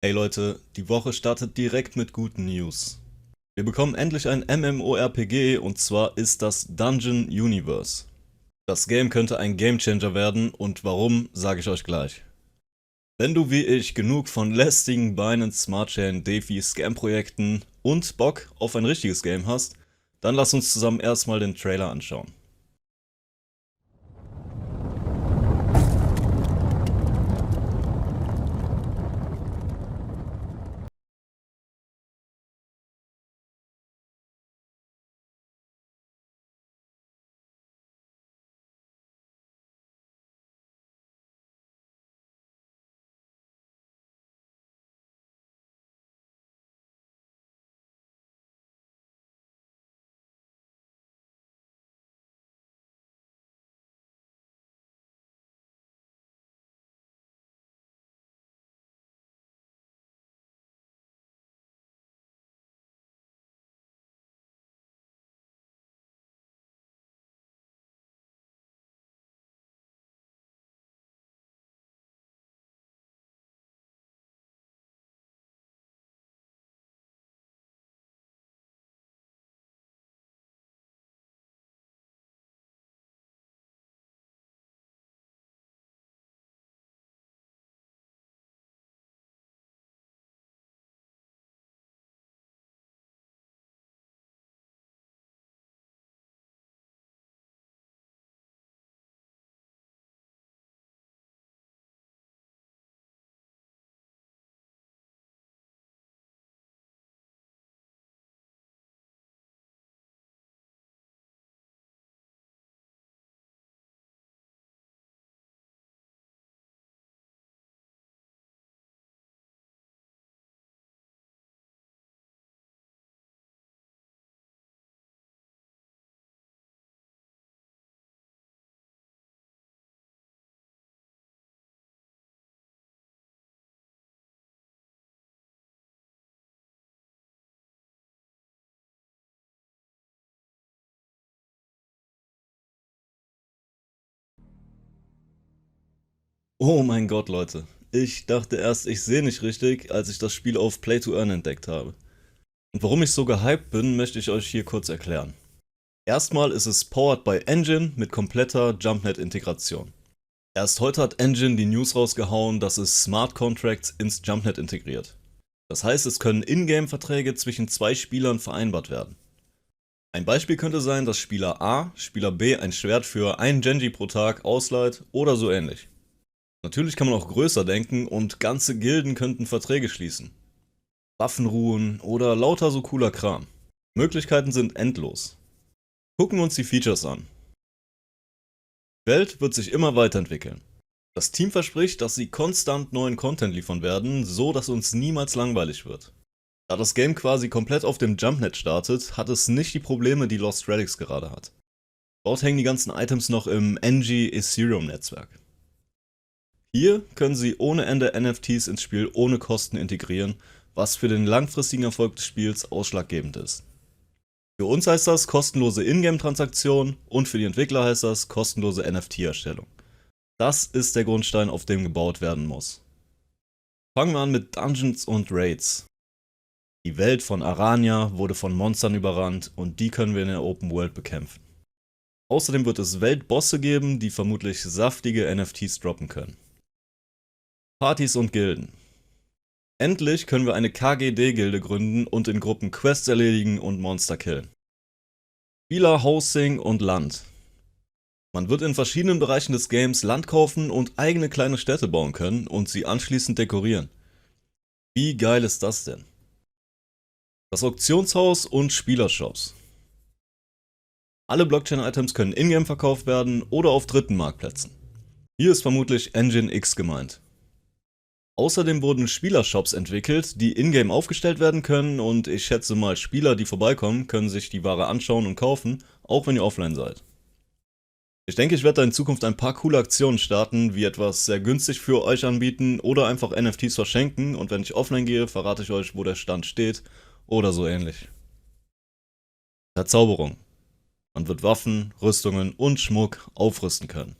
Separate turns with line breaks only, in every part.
Hey Leute, die Woche startet direkt mit guten News. Wir bekommen endlich ein MMORPG und zwar ist das Dungeon Universe. Das Game könnte ein Gamechanger werden und warum, sage ich euch gleich. Wenn du wie ich genug von lästigen Binance Smart Chain, DeFi, Scam-Projekten und Bock auf ein richtiges Game hast, dann lass uns zusammen erstmal den Trailer anschauen. Oh mein Gott, Leute. Ich dachte erst, ich sehe nicht richtig, als ich das Spiel auf Play to Earn entdeckt habe. Und warum ich so gehypt bin, möchte ich euch hier kurz erklären. Erstmal ist es powered by Engine mit kompletter JumpNet-Integration. Erst heute hat Engine die News rausgehauen, dass es Smart Contracts ins JumpNet integriert. Das heißt, es können Ingame-Verträge zwischen zwei Spielern vereinbart werden. Ein Beispiel könnte sein, dass Spieler A Spieler B ein Schwert für einen Genji pro Tag ausleiht oder so ähnlich. Natürlich kann man auch größer denken und ganze Gilden könnten Verträge schließen. Waffenruhen oder lauter so cooler Kram. Möglichkeiten sind endlos. Gucken wir uns die Features an. Die Welt wird sich immer weiterentwickeln. Das Team verspricht, dass sie konstant neuen Content liefern werden, so dass uns niemals langweilig wird. Da das Game quasi komplett auf dem JumpNet startet, hat es nicht die Probleme, die Lost Relics gerade hat. Dort hängen die ganzen Items noch im NG Ethereum Netzwerk. Hier können sie ohne Ende NFTs ins Spiel ohne Kosten integrieren, was für den langfristigen Erfolg des Spiels ausschlaggebend ist. Für uns heißt das kostenlose Ingame-Transaktionen und für die Entwickler heißt das kostenlose NFT-Erstellung. Das ist der Grundstein, auf dem gebaut werden muss. Fangen wir an mit Dungeons und Raids. Die Welt von Arania wurde von Monstern überrannt und die können wir in der Open World bekämpfen. Außerdem wird es Weltbosse geben, die vermutlich saftige NFTs droppen können. Partys und Gilden. Endlich können wir eine KGD-Gilde gründen und in Gruppen Quests erledigen und Monster killen. Spieler, Hosting und Land. Man wird in verschiedenen Bereichen des Games Land kaufen und eigene kleine Städte bauen können und sie anschließend dekorieren. Wie geil ist das denn? Das Auktionshaus und Spielershops. Alle Blockchain-Items können in-game verkauft werden oder auf dritten Marktplätzen. Hier ist vermutlich Engine X gemeint. Außerdem wurden Spielershops entwickelt, die in-game aufgestellt werden können und ich schätze mal, Spieler, die vorbeikommen, können sich die Ware anschauen und kaufen, auch wenn ihr offline seid. Ich denke, ich werde da in Zukunft ein paar coole Aktionen starten, wie etwas sehr günstig für euch anbieten oder einfach NFTs verschenken und wenn ich offline gehe, verrate ich euch, wo der Stand steht oder so ähnlich. Verzauberung. Man wird Waffen, Rüstungen und Schmuck aufrüsten können.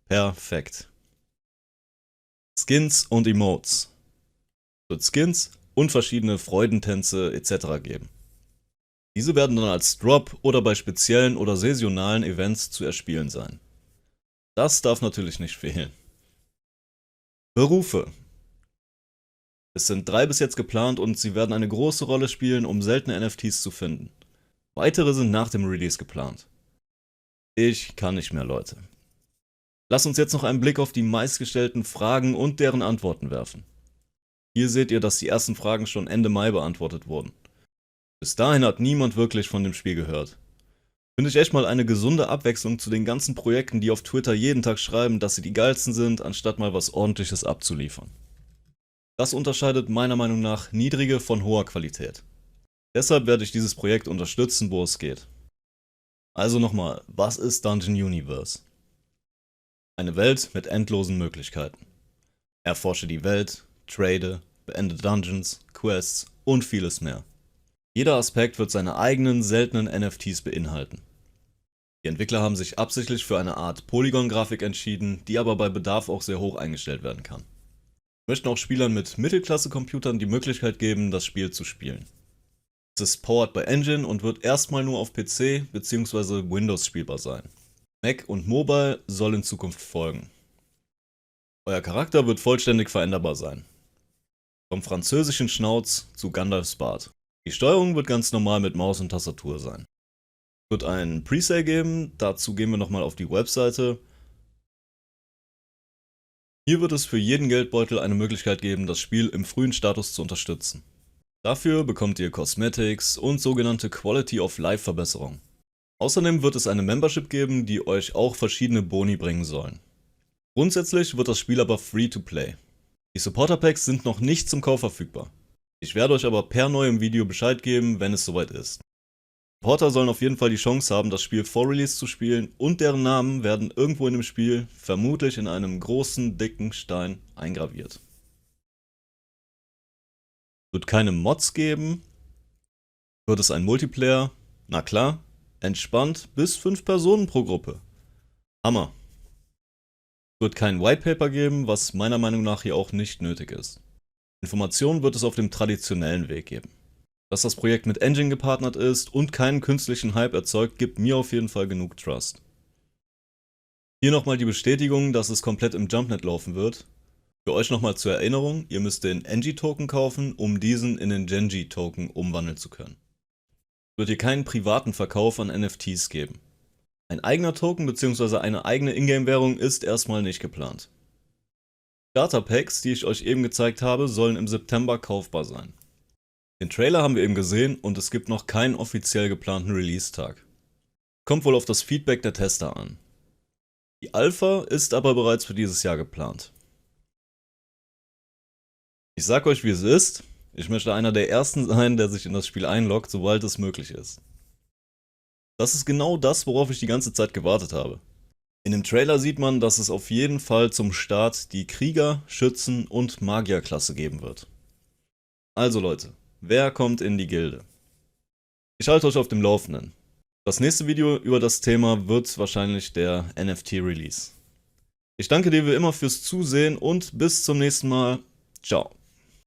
Perfekt. Skins und Emotes. Es wird Skins und verschiedene Freudentänze etc. geben. Diese werden dann als Drop oder bei speziellen oder saisonalen Events zu erspielen sein. Das darf natürlich nicht fehlen. Berufe. Es sind 3 bis jetzt geplant und sie werden eine große Rolle spielen, um seltene NFTs zu finden. Weitere sind nach dem Release geplant. Ich kann nicht mehr, Leute. Lasst uns jetzt noch einen Blick auf die meistgestellten Fragen und deren Antworten werfen. Hier seht ihr, dass die ersten Fragen schon Ende Mai beantwortet wurden. Bis dahin hat niemand wirklich von dem Spiel gehört. Finde ich echt mal eine gesunde Abwechslung zu den ganzen Projekten, die auf Twitter jeden Tag schreiben, dass sie die geilsten sind, anstatt mal was Ordentliches abzuliefern. Das unterscheidet meiner Meinung nach niedrige von hoher Qualität. Deshalb werde ich dieses Projekt unterstützen, wo es geht. Also nochmal, was ist Dungeon Universe? Eine Welt mit endlosen Möglichkeiten. Erforsche die Welt, trade, beende Dungeons, Quests und vieles mehr. Jeder Aspekt wird seine eigenen seltenen NFTs beinhalten. Die Entwickler haben sich absichtlich für eine Art Polygon-Grafik entschieden, die aber bei Bedarf auch sehr hoch eingestellt werden kann. Wir möchten auch Spielern mit Mittelklasse-Computern die Möglichkeit geben, das Spiel zu spielen. Es ist powered by Engine und wird erstmal nur auf PC bzw. Windows spielbar sein. Mac und Mobile soll in Zukunft folgen. Euer Charakter wird vollständig veränderbar sein. Vom französischen Schnauz zu Gandalfs Bart. Die Steuerung wird ganz normal mit Maus und Tastatur sein. Es wird einen Presale geben, dazu gehen wir nochmal auf die Webseite. Hier wird es für jeden Geldbeutel eine Möglichkeit geben, das Spiel im frühen Status zu unterstützen. Dafür bekommt ihr Cosmetics und sogenannte Quality of Life Verbesserungen. Außerdem wird es eine Membership geben, die euch auch verschiedene Boni bringen sollen. Grundsätzlich wird das Spiel aber free to play. Die Supporter Packs sind noch nicht zum Kauf verfügbar. Ich werde euch aber per neuem Video Bescheid geben, wenn es soweit ist. Supporter sollen auf jeden Fall die Chance haben, das Spiel vor Release zu spielen und deren Namen werden irgendwo in dem Spiel, vermutlich in einem großen, dicken Stein, eingraviert. Wird keine Mods geben. Wird es ein Multiplayer? Na klar, entspannt bis 5 Personen pro Gruppe. Hammer. Wird kein Whitepaper geben, was meiner Meinung nach hier auch nicht nötig ist. Informationen wird es auf dem traditionellen Weg geben. Dass das Projekt mit Engine gepartnert ist und keinen künstlichen Hype erzeugt, gibt mir auf jeden Fall genug Trust. Hier nochmal die Bestätigung, dass es komplett im Jumpnet laufen wird. Für euch nochmal zur Erinnerung, ihr müsst den Engie-Token kaufen, um diesen in den Genji-Token umwandeln zu können. Es wird hier keinen privaten Verkauf an NFTs geben. Ein eigener Token bzw. eine eigene Ingame-Währung ist erstmal nicht geplant. Starter-Packs, die ich euch eben gezeigt habe, sollen im September kaufbar sein. Den Trailer haben wir eben gesehen und es gibt noch keinen offiziell geplanten Release-Tag. Kommt wohl auf das Feedback der Tester an. Die Alpha ist aber bereits für dieses Jahr geplant. Ich sag euch, wie es ist. Ich möchte einer der ersten sein, der sich in das Spiel einloggt, sobald es möglich ist. Das ist genau das, worauf ich die ganze Zeit gewartet habe. In dem Trailer sieht man, dass es auf jeden Fall zum Start die Krieger-, Schützen- und Magierklasse geben wird. Also Leute, wer kommt in die Gilde? Ich halte euch auf dem Laufenden. Das nächste Video über das Thema wird wahrscheinlich der NFT-Release. Ich danke dir wie immer fürs Zusehen und bis zum nächsten Mal. Ciao.